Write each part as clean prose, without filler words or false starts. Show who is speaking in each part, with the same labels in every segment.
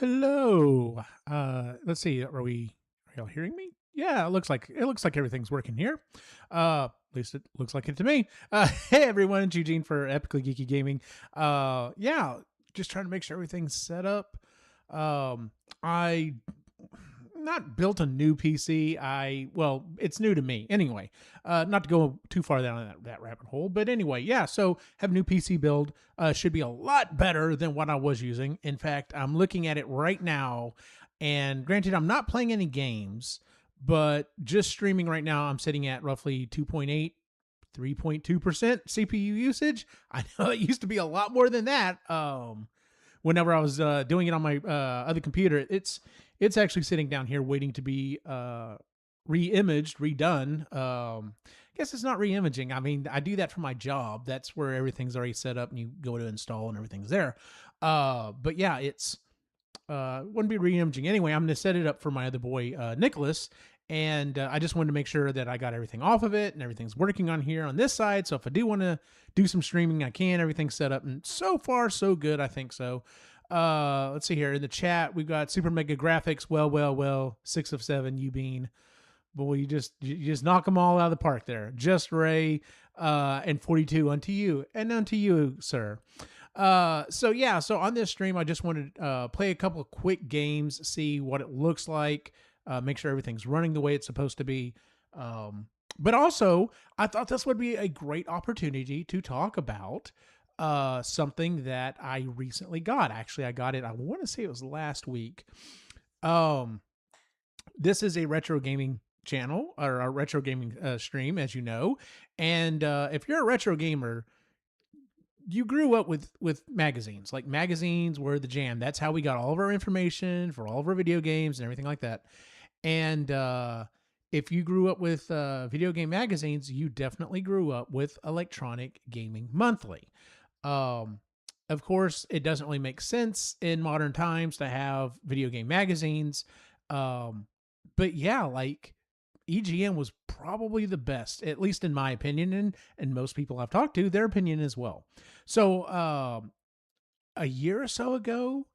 Speaker 1: Hello. Let's see. Are y'all hearing me? Yeah, it looks like everything's working here. At least it looks like it to me. Hey everyone, it's Eugene for Epically Geeky Gaming. Yeah, just trying to make sure everything's set up. I not built a new PC. Well, it's new to me anyway. Not to go too far down that rabbit hole, but anyway, yeah. So have a new PC build. Should be a lot better than what I was using. In fact, I'm looking at it right now, and granted, I'm not playing any games, but just streaming right now, I'm sitting at roughly 2.8. 3.2% CPU usage. I know it used to be a lot more than that. Whenever I was doing it on my other computer, it's actually sitting down here waiting to be re-imaged, redone. I guess it's not re-imaging. I mean, I do that for my job. That's where everything's already set up and you go to install and everything's there. But yeah, it's wouldn't be re-imaging anyway. I'm going to set it up for my other boy, Nicholas. And I just wanted to make sure that I got everything off of it and everything's working on here on this side. So if I do want to do some streaming, I can. Everything's set up, and so far so good. I think so. Let's see here in the chat. We've got Super Mega Graphics. Well. 6 of 7. You bean. Boy, you just knock them all out of the park there. Just Ray and 42 unto you and unto you, sir. So yeah. So on this stream, I just wanted to play a couple of quick games, see what it looks like. Make sure everything's running the way it's supposed to be. But also, I thought this would be a great opportunity to talk about something that I recently got. Actually, I got it, I want to say it was last week. This is a retro gaming channel, or a retro gaming stream, as you know. And if you're a retro gamer, you grew up with magazines. Like, magazines were the jam. That's how we got all of our information for all of our video games and everything like that. And if you grew up with video game magazines, you definitely grew up with Electronic Gaming Monthly. Of course, it doesn't really make sense in modern times to have video game magazines. But yeah, like, EGM was probably the best, at least in my opinion, and most people I've talked to, their opinion as well. So a year or so ago,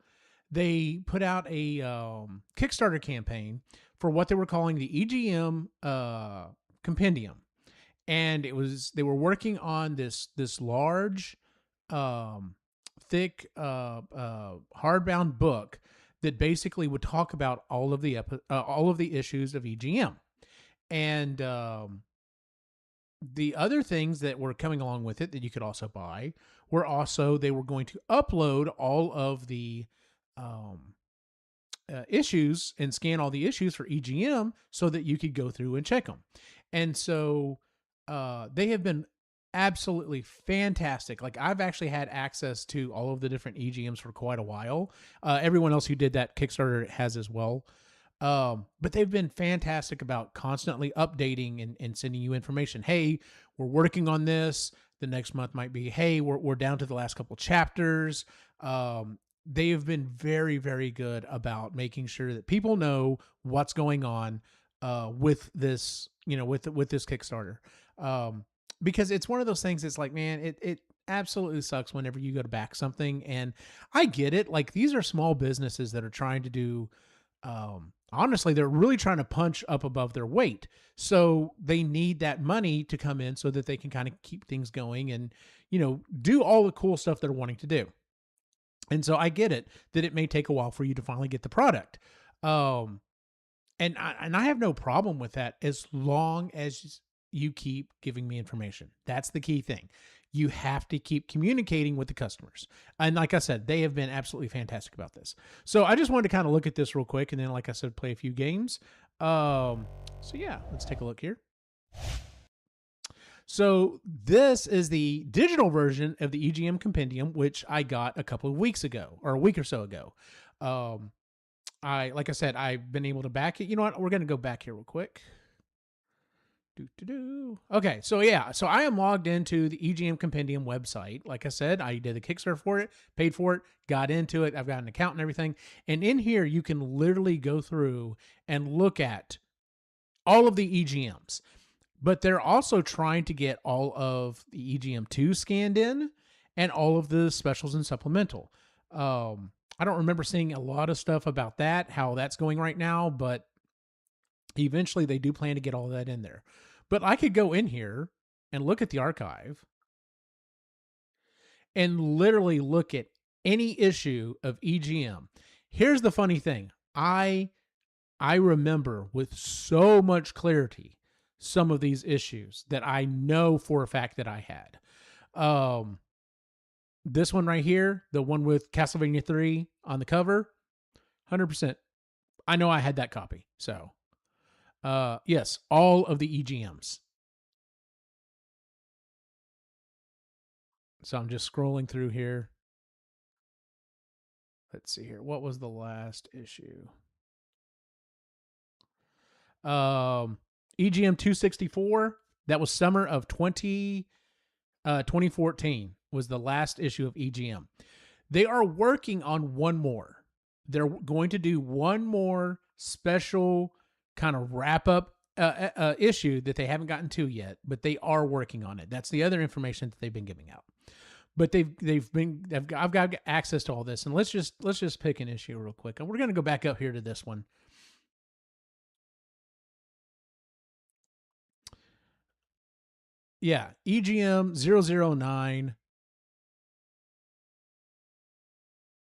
Speaker 1: they put out a Kickstarter campaign for what they were calling the EGM Compendium. And they were working on this large, thick, hardbound book that basically would talk about all of the issues of EGM. And the other things that were coming along with it that you could also buy were also, they were going to upload all of the issues and scan all the issues for EGM so that you could go through and check them. And so they have been absolutely fantastic. Like, I've actually had access to all of the different EGMs for quite a while. Everyone else who did that Kickstarter has as well. But they've been fantastic about constantly updating and sending you information. Hey, we're working on this. The next month might be, hey, we're down to the last couple chapters. They have been very, very good about making sure that people know what's going on with this, with this Kickstarter. Because it's one of those things. It's like, man, it absolutely sucks whenever you go to back something. And I get it. Like, these are small businesses that are trying to do, honestly, they're really trying to punch up above their weight. So they need that money to come in so that they can kind of keep things going and, do all the cool stuff they're wanting to do. And so I get it that it may take a while for you to finally get the product. And I have no problem with that as long as you keep giving me information. That's the key thing. You have to keep communicating with the customers. And like I said, they have been absolutely fantastic about this. So I just wanted to kind of look at this real quick. And then, like I said, play a few games. So yeah, let's take a look here. So this is the digital version of the EGM Compendium, which I got a couple of weeks ago, or a week or so ago. Like I said, I've been able to back it. You know what? We're going to go back here real quick. Okay, so yeah, so I am logged into the EGM Compendium website. Like I said, I did a Kickstarter for it, paid for it, got into it. I've got an account and everything. And in here, you can literally go through and look at all of the EGMs. But they're also trying to get all of the EGM2 scanned in and all of the specials and supplemental. I don't remember seeing a lot of stuff about that, how that's going right now, but eventually they do plan to get all that in there. But I could go in here and look at the archive and literally look at any issue of EGM. Here's the funny thing. I remember with so much clarity some of these issues that I know for a fact that I had. This one right here, the one with Castlevania 3 on the cover, 100%. I know I had that copy. So, yes, all of the EGMs. So I'm just scrolling through here. Let's see here. What was the last issue? EGM 264. That was summer of 2014 was the last issue of EGM. They are working on one more. They're going to do one more special kind of wrap up issue that they haven't gotten to yet, but they are working on it. That's the other information that they've been giving out. But I've got access to all this, and let's just pick an issue real quick, and we're going to go back up here to this one. Yeah, EGM 009.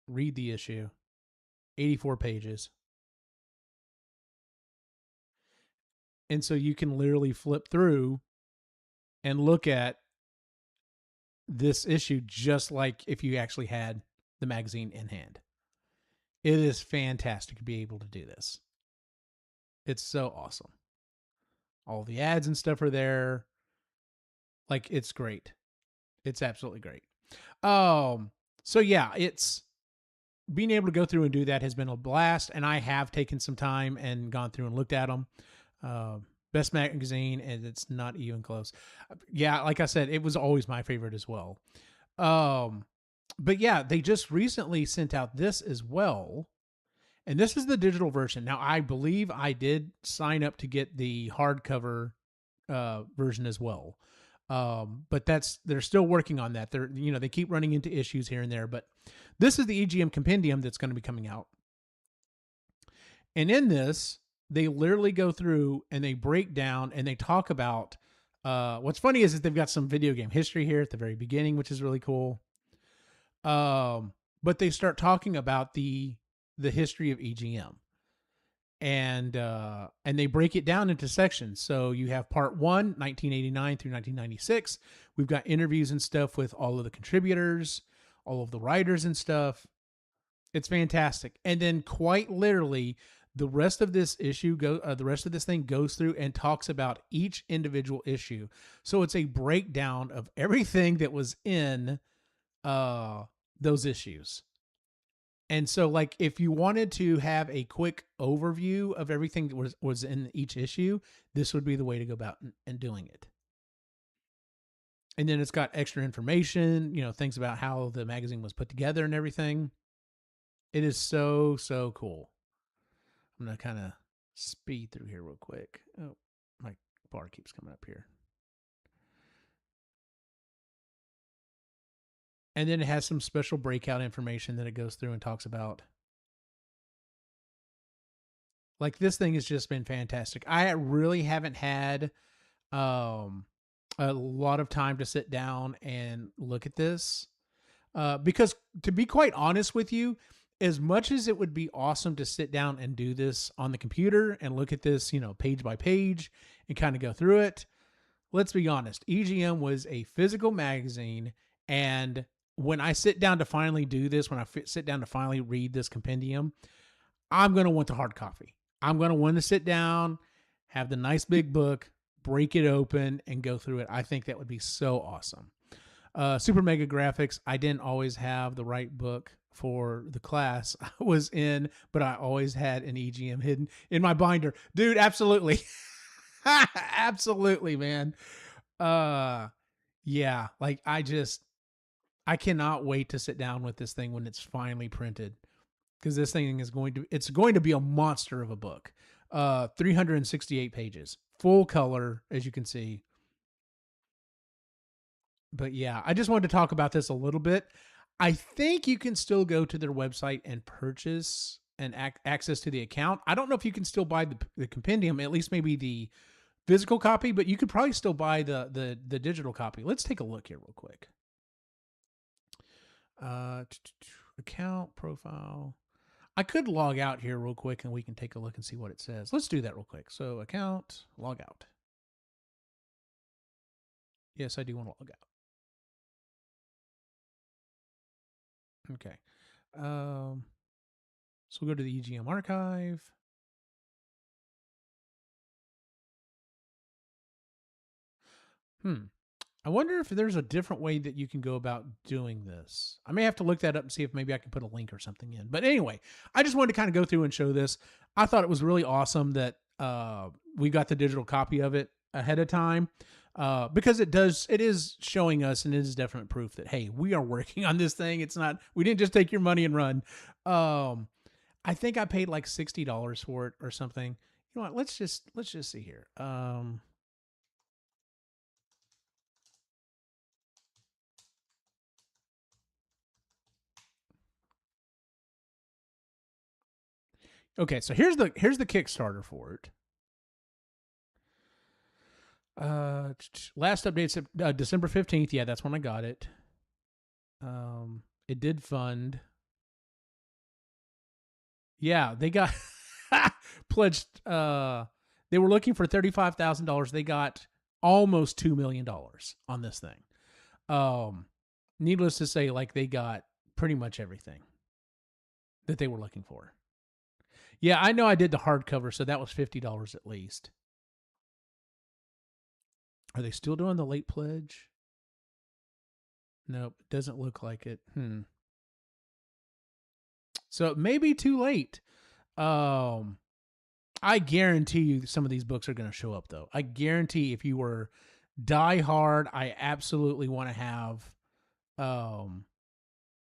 Speaker 1: Read the issue. 84 pages. And so you can literally flip through and look at this issue just like if you actually had the magazine in hand. It is fantastic to be able to do this. It's so awesome. All the ads and stuff are there. Like, it's great. It's absolutely great. So yeah, it's being able to go through and do that has been a blast, and I have taken some time and gone through and looked at them. Best magazine, and it's not even close. Yeah, like I said, it was always my favorite as well. But yeah, they just recently sent out this as well, and this is the digital version. Now, I believe I did sign up to get the hardcover version as well. But they're still working on that. They keep running into issues here and there, but this is the EGM Compendium that's going to be coming out. And in this, they literally go through and they break down and they talk about, what's funny is they've got some video game history here at the very beginning, which is really cool. But they start talking about the history of EGM. And they break it down into sections. So you have part 1, 1989 through 1996. We've got interviews and stuff with all of the contributors, all of the writers and stuff. It's fantastic. And then quite literally, the rest of this thing goes through and talks about each individual issue. So it's a breakdown of everything that was in those issues. And so, like, if you wanted to have a quick overview of everything that was in each issue, this would be the way to go about and doing it. And then it's got extra information, things about how the magazine was put together and everything. It is so, so cool. I'm going to kind of speed through here real quick. Oh, my bar keeps coming up here. And then it has some special breakout information that it goes through and talks about. Like, this thing has just been fantastic. I really haven't had a lot of time to sit down and look at this. Because, to be quite honest with you, as much as it would be awesome to sit down and do this on the computer and look at this, page by page and kind of go through it, let's be honest. EGM was a physical magazine, and when I sit down to finally do this, when I sit down to finally read this compendium, I'm going to want the hard copy. I'm going to want to sit down, have the nice big book, break it open, and go through it. I think that would be so awesome. Super Mega Graphics, I didn't always have the right book for the class I was in, but I always had an EGM hidden in my binder. Dude, absolutely. Absolutely, man. Yeah, like, I cannot wait to sit down with this thing when it's finally printed, because this thing is going to be a monster of a book. 368 pages, full color, as you can see. But yeah, I just wanted to talk about this a little bit. I think you can still go to their website and purchase and access to the account. I don't know if you can still buy the compendium, at least maybe the physical copy, but you could probably still buy the digital copy. Let's take a look here real quick. Account profile. I could log out here real quick and we can take a look and see what it says. Let's do that real quick. So account, log out. Yes, I do want to log out. Okay. So we'll go to the EGM archive. I wonder if there's a different way that you can go about doing this. I may have to look that up and see if maybe I can put a link or something in. But anyway, I just wanted to kind of go through and show this. I thought it was really awesome that we got the digital copy of it ahead of time because it is showing us, and it is definite proof that, hey, we are working on this thing. It's not, we didn't just take your money and run. I think I paid like $60 for it or something. You know what? Let's just see here. Okay, so here's the Kickstarter for it. Last update December 15th. Yeah, that's when I got it. It did fund. Yeah, they got pledged. They were looking for $35,000. They got almost $2 million on this thing. Needless to say, like, they got pretty much everything that they were looking for. Yeah, I know I did the hardcover, so that was $50 at least. Are they still doing the late pledge? Nope, it doesn't look like it. So it may be too late. I guarantee you some of these books are going to show up, though. I guarantee if you were die hard, I absolutely want to have,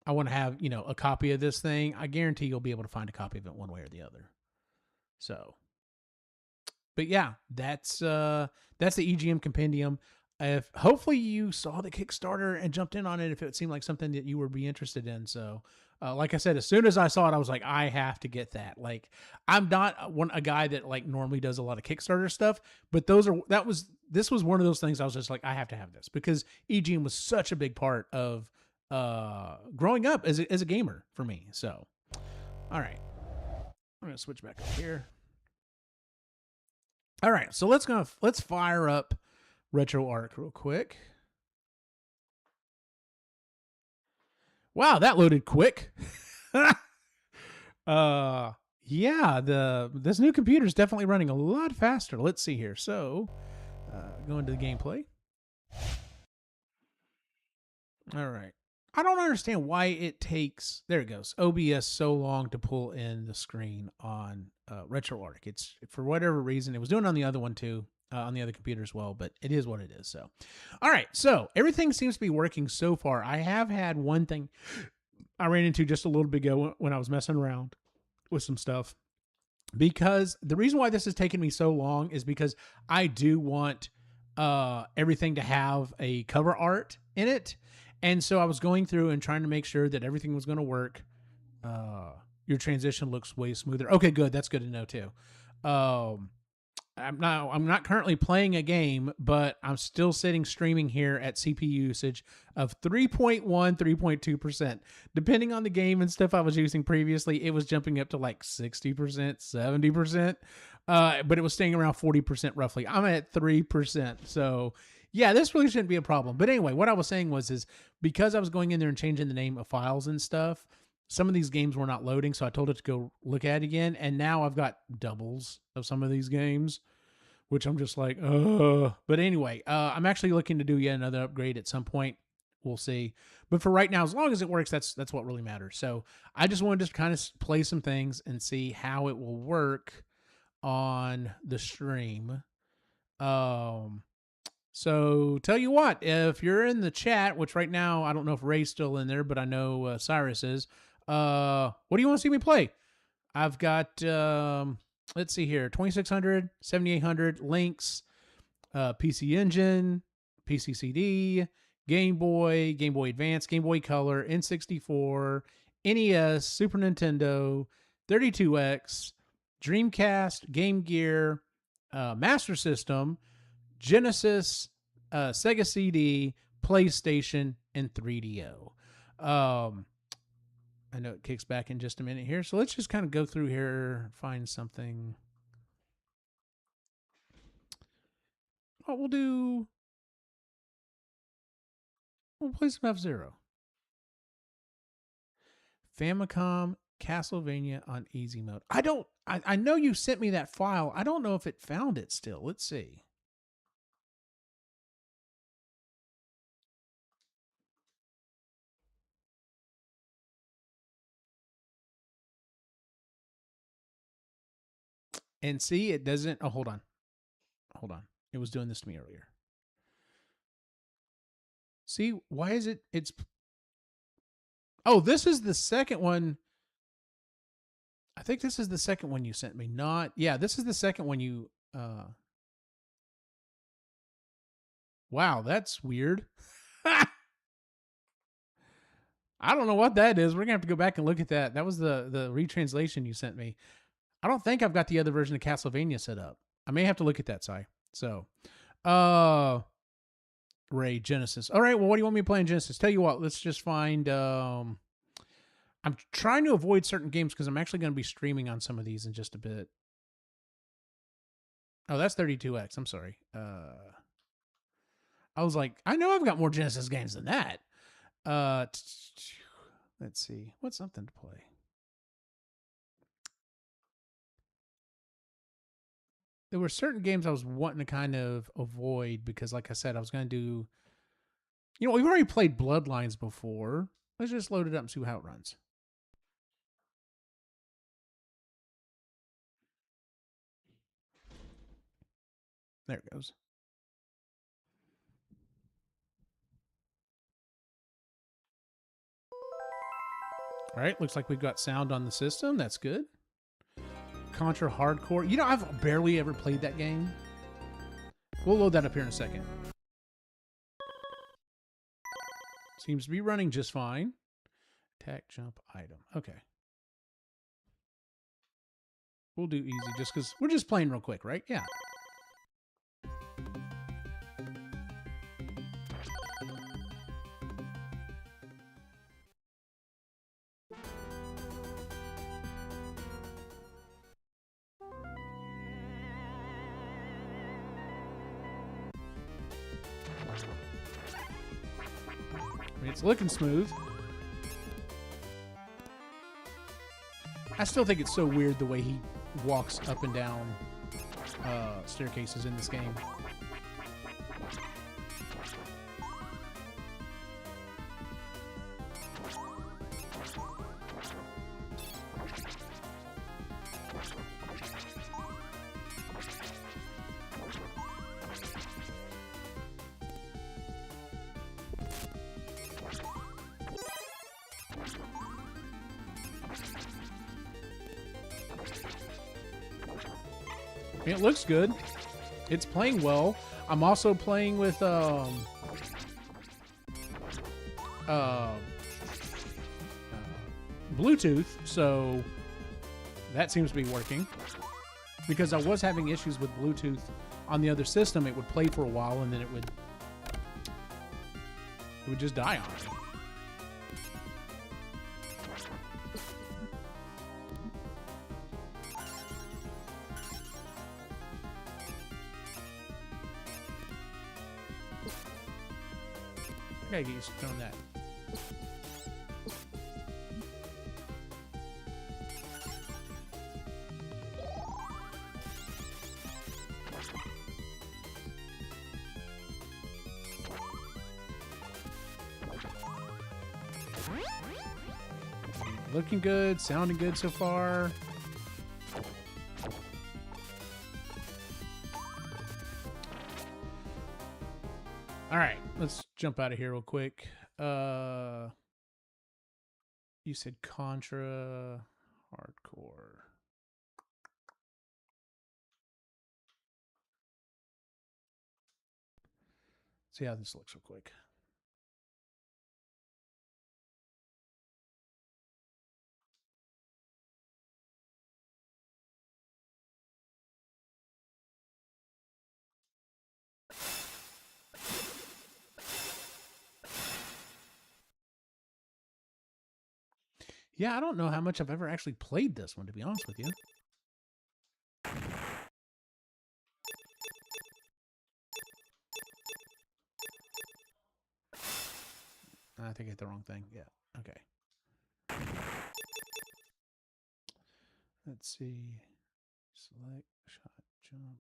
Speaker 1: a copy of this thing. I guarantee you'll be able to find a copy of it one way or the other. So, but yeah, that's the EGM Compendium. If hopefully you saw the Kickstarter and jumped in on it, if it seemed like something that you would be interested in. So, like I said, as soon as I saw it, I was like, I have to get that. Like, I'm not a guy that like normally does a lot of Kickstarter stuff, but this was one of those things I was just like, I have to have this because EGM was such a big part of growing up as a gamer for me. So, all right, I'm gonna switch back up here. All right, so let's fire up RetroArch real quick. Wow, that loaded quick. Yeah, this new computer is definitely running a lot faster. Let's see here. So, go into the gameplay. All right. I don't understand why it takes, there it goes, OBS so long to pull in the screen on RetroArch. It's, for whatever reason, it was doing it on the other one too, on the other computer as well, but it is what it is. So, all right. So everything seems to be working so far. I have had one thing I ran into just a little bit ago when I was messing around with some stuff, because the reason why this has taken me so long is because I do want everything to have a cover art in it. And so I was going through and trying to make sure that everything was going to work. Your transition looks way smoother. Okay, good. That's good to know too. I'm not currently playing a game, but I'm still sitting streaming here at CPU usage of 3.1, 3.2%. Depending on the game and stuff I was using previously, it was jumping up to like 60%, 70%. But it was staying around 40% roughly. I'm at 3%. So yeah, this really shouldn't be a problem. But anyway, what I was saying is because I was going in there and changing the name of files and stuff, some of these games were not loading, so I told it to go look at it again, and now I've got doubles of some of these games, which I'm just like, But anyway, I'm actually looking to do yet another upgrade at some point. We'll see. But for right now, as long as it works, that's what really matters. So I just wanted to kind of play some things and see how it will work on the stream. So tell you what, if you're in the chat, which right now, I don't know if Ray's still in there, but I know Cyrus is. What do you want to see me play? I've got, let's see here, 2600, 7800, Lynx, PC Engine, PC CD, Game Boy, Game Boy Advance, Game Boy Color, N64, NES, Super Nintendo, 32X, Dreamcast, Game Gear, Master System, Genesis, Sega CD, PlayStation, and 3DO. I know it kicks back in just a minute here, so let's just kind of go through here, find something. Oh, we'll play some F-Zero. Famicom Castlevania on easy mode. I know you sent me that file. I don't know if it found it still. Let's see. And see, it doesn't. Oh, hold on. Hold on. It was doing this to me earlier. See, why is it? Oh, this is the second one. I think this is the second one you sent me. Yeah, this is the second one you. Wow, that's weird. I don't know what that is. We're gonna have to go back and look at that. That was the retranslation you sent me. I don't think I've got the other version of Castlevania set up. I may have to look at that, Si. So, Ray, Genesis. All right, well, what do you want me to play in Genesis? Tell you what, let's just find... I'm trying to avoid certain games because I'm actually going to be streaming on some of these in just a bit. Oh, that's 32X. I'm sorry. I was like, I know I've got more Genesis games than that. Let's see. What's something to play? There were certain games I was wanting to kind of avoid because, like I said, I was going to do... You know, we've already played Bloodlines before. Let's just load it up and see how it runs. There it goes. All right, looks like we've got sound on the system. That's good. Contra Hardcore. You know, I've barely ever played that game. We'll load that up here in a second. Seems to be running just fine. Attack, jump, item. Okay. We'll do easy just because we're just playing real quick, right? Yeah. I mean, it's looking smooth. I still think it's so weird the way he walks up and down staircases in this game. It looks good. It's playing well. I'm also playing with Bluetooth, so that seems to be working. Because I was having issues with Bluetooth on the other system. It would play for a while and then it would just die on me. I gotta get used to doing that. Looking good, sounding good so far. All right, let's jump out of here real quick. You said Contra Hardcore. See how this looks real quick. Yeah, I don't know how much I've ever actually played this one, to be honest with you. I think I hit the wrong thing. Yeah. Okay. Let's see. Select, shot, jump.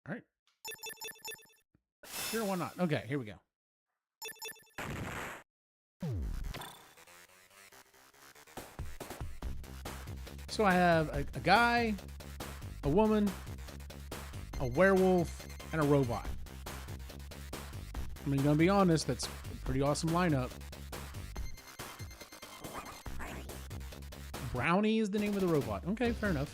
Speaker 1: All right. Sure, why not? Okay, here we go. So I have a guy, a woman, a werewolf, and a robot. I mean, gonna be honest, that's a pretty awesome lineup. Brownie is the name of the robot. Okay, fair enough.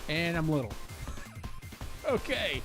Speaker 1: And I'm little. Okay.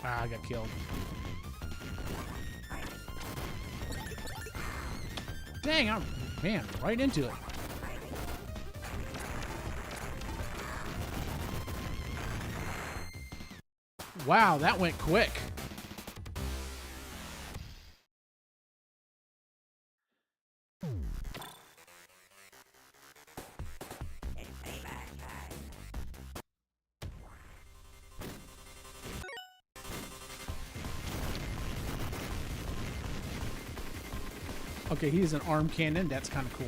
Speaker 1: Ah, I got killed. Dang, I'm, man, right into it. Wow, that went quick. Okay, he's an arm cannon. That's kind of cool.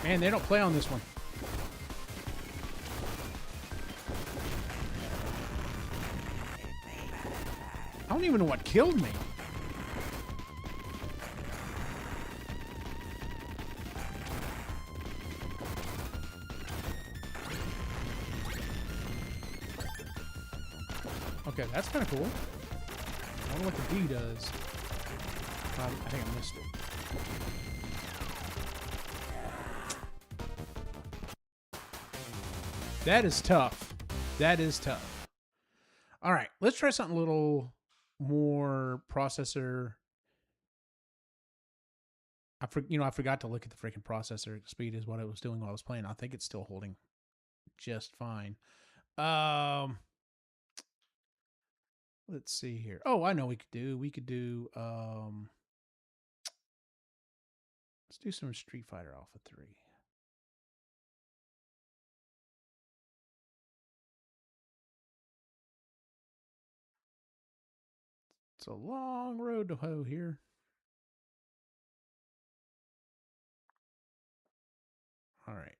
Speaker 1: Man, they don't play on this one. I don't even know what killed me. Okay, that's kind of cool. I don't know what the D does. I think I missed it. That is tough. That is tough. All right, let's try something a little more processor. I forgot to look at the freaking processor speed is what I was doing while I was playing. I think it's still holding just fine. Let's see here. Oh, I know what we could do let's do some Street Fighter Alpha 3. It's a long road to hoe here. All right,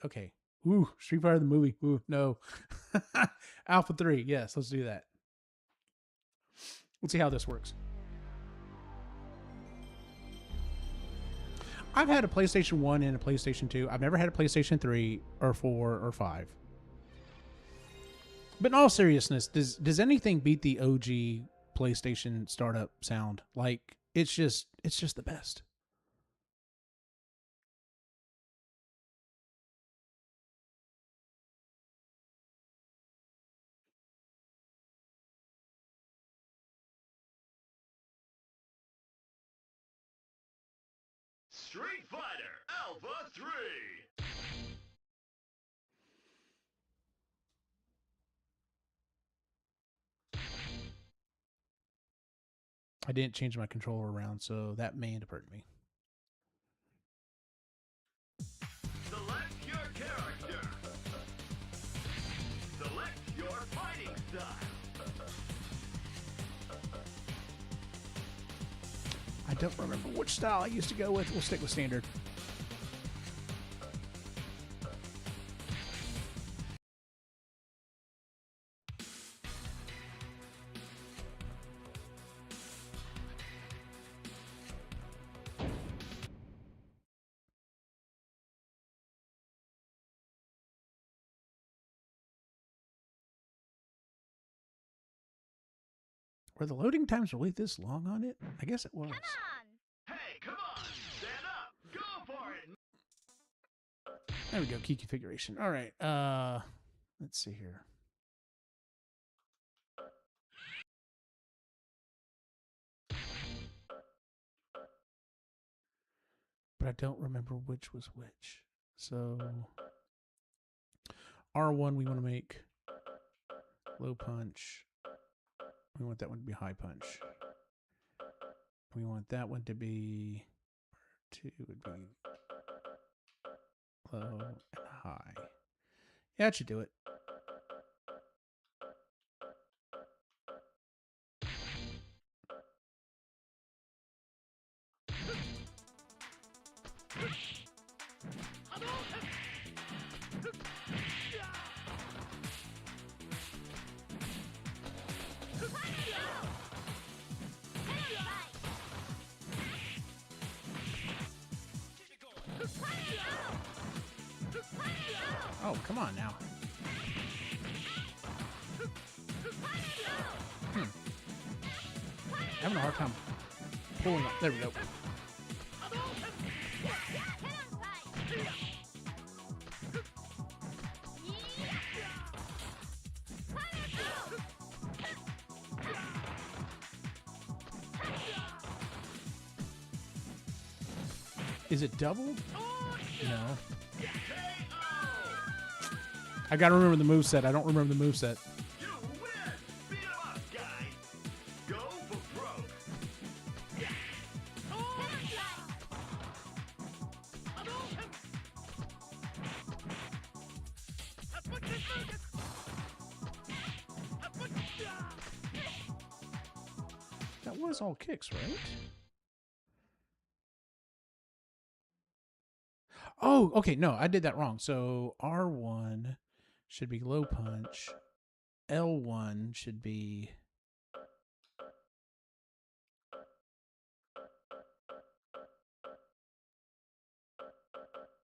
Speaker 1: okay. Ooh, Street Fighter the movie. Ooh, no. Alpha 3. Yes, let's do that. Let's see how this works. I've had a PlayStation 1 and a PlayStation 2. I've never had a PlayStation 3 or 4 or 5. But in all seriousness, does anything beat the OG PlayStation startup sound? Like, it's just the best.
Speaker 2: Street Fighter Alpha 3.
Speaker 1: I didn't change my controller around, so that may end up hurting me.
Speaker 2: Select your character. Select your fighting style.
Speaker 1: I don't remember which style I used to go with. We'll stick with standard. Were the loading times really this long on it? I guess it was.
Speaker 2: Come on! Hey, come on! Stand up! Go for it!
Speaker 1: There we go, key configuration. All right, let's see here. But I don't remember which was which. So R1 we want to make low punch. We want that one to be high punch. We want that one to be, R2 would be low and high. Yeah, that should do it. Oh, come on now. Having a hard time pulling up. There we go. Is it double? No. I gotta remember the moveset. I don't remember the moveset.
Speaker 2: You win! Beat 'em up, guys! Go for broke!
Speaker 1: That was all kicks, right? Oh, okay. No, I did that wrong. So R1 should be low punch. L1 should be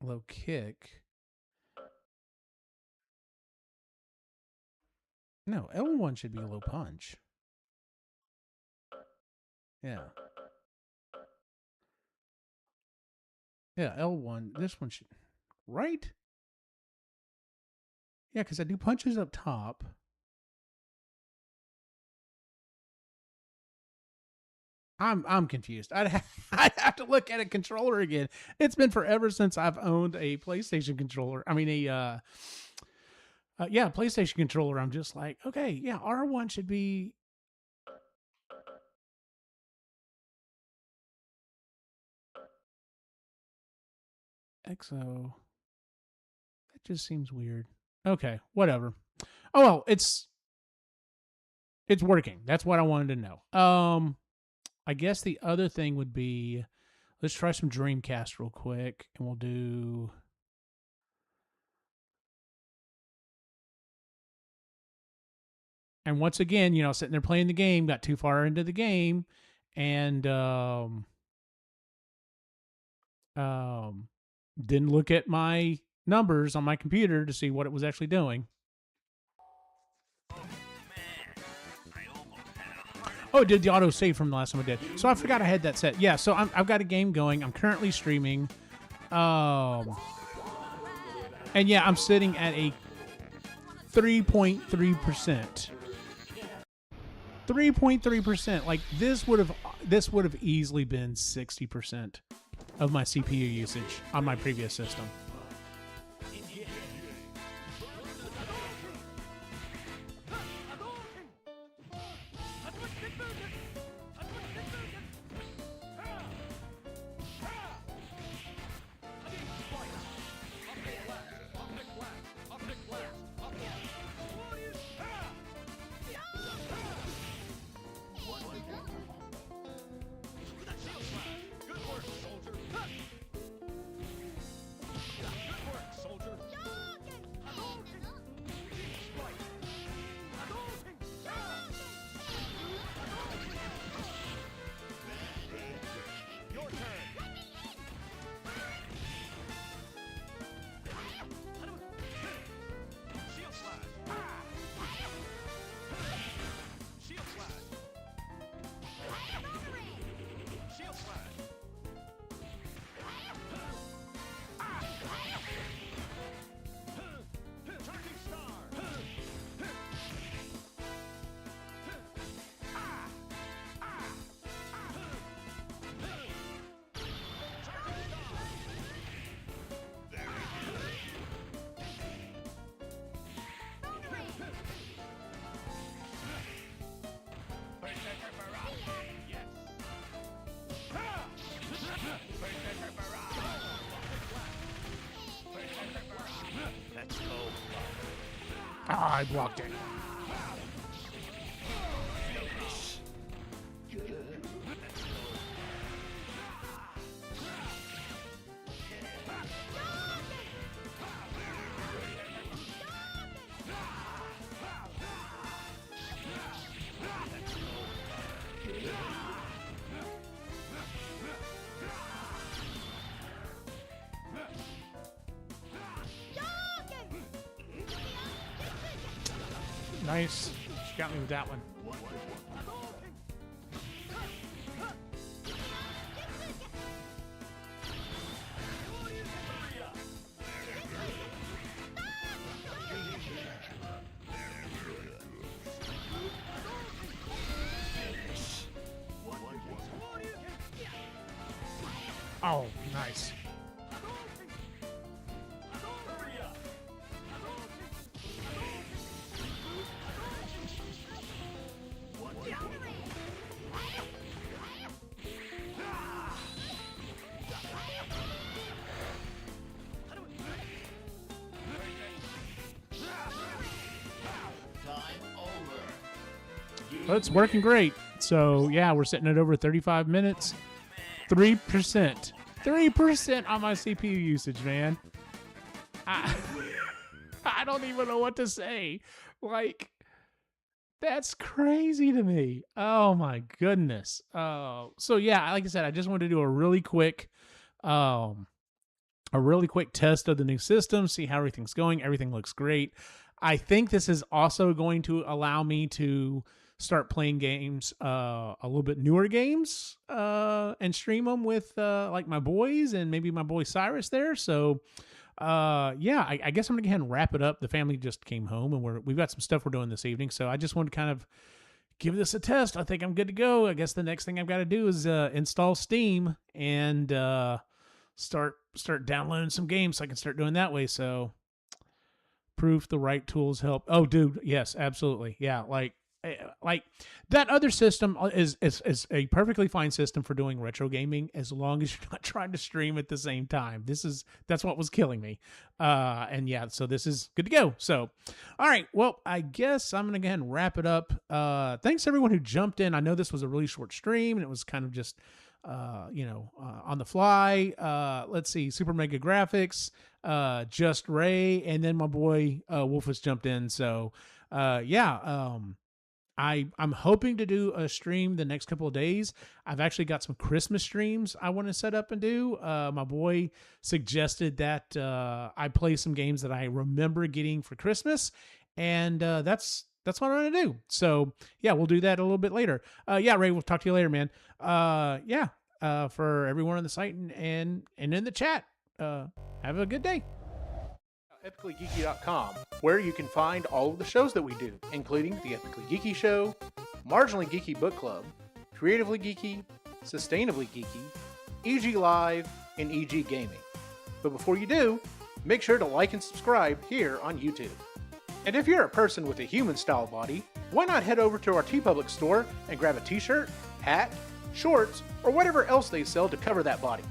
Speaker 1: low kick. No, L1 should be a low punch. Yeah. Yeah, L1. This one should... Right? Yeah, because I do punches up top. I'm confused. I'd have to look at a controller again. It's been forever since I've owned a PlayStation controller. I mean, PlayStation controller. I'm just like, okay, yeah, R1 should be... XO. That just seems weird. Okay, whatever. Oh well, it's working. That's what I wanted to know. I guess the other thing would be, let's try some Dreamcast real quick, and we'll do. And once again, sitting there playing the game, got too far into the game, and didn't look at my numbers on my computer to see what it was actually doing. Oh, it did the auto save from the last time I did. So I forgot I had that set. Yeah, so I've got a game going. I'm currently streaming. And yeah, I'm sitting at a 3.3%. 3.3%. Like this would have easily been 60% of my CPU usage on my previous system. Ah, I blocked it. Nice. She got me with that one. Oh, nice. Well, it's working great. So, yeah, we're sitting at over 35 minutes. 3%. 3% on my CPU usage, man. I don't even know what to say. Like, that's crazy to me. Oh, my goodness. So, yeah, like I said, I just wanted to do a really quick test of the new system, see how everything's going. Everything looks great. I think this is also going to allow me to start playing games, a little bit newer games, and stream them with like my boys and maybe my boy Cyrus there. So yeah, I guess I'm gonna go ahead and wrap it up. The family just came home and we've got some stuff we're doing this evening. So I just wanted to kind of give this a test. I think I'm good to go. I guess the next thing I've got to do is install Steam and start downloading some games so I can start doing that way. So proof the right tools help. Oh, dude, yes, absolutely. Yeah, like that other system is a perfectly fine system for doing retro gaming as long as you're not trying to stream at the same time. That's what was killing me. And yeah, so this is good to go. So, all right, well, I guess I'm gonna go ahead and wrap it up. Thanks everyone who jumped in. I know this was a really short stream and it was kind of just on the fly. Let's see, Super Mega Graphics, Just Ray, and then my boy Wolfus jumped in. So yeah, I'm hoping to do a stream the next couple of days. I've actually got some Christmas streams I want to set up and do. My boy suggested that I play some games that I remember getting for Christmas, and that's what I'm going to do. So yeah, we'll do that a little bit later. Yeah, Ray, we'll talk to you later, man. Yeah, for everyone on the site and in the chat, have a good day. EpicallyGeeky.com, where you can find all of the shows that we do, including the Epically Geeky Show, Marginally Geeky Book Club, Creatively Geeky, Sustainably Geeky, EG Live, and EG Gaming. But before you do, make sure to like and subscribe here on YouTube. And if you're a person with a human-style body, why not head over to our TeePublic store and grab a t-shirt, hat, shorts, or whatever else they sell to cover that body.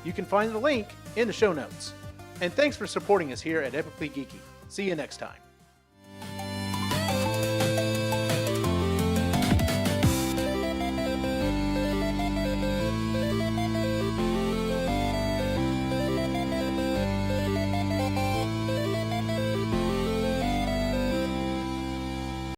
Speaker 1: You can find the link in the show notes. And thanks for supporting us here at Epically Geeky. See you next time.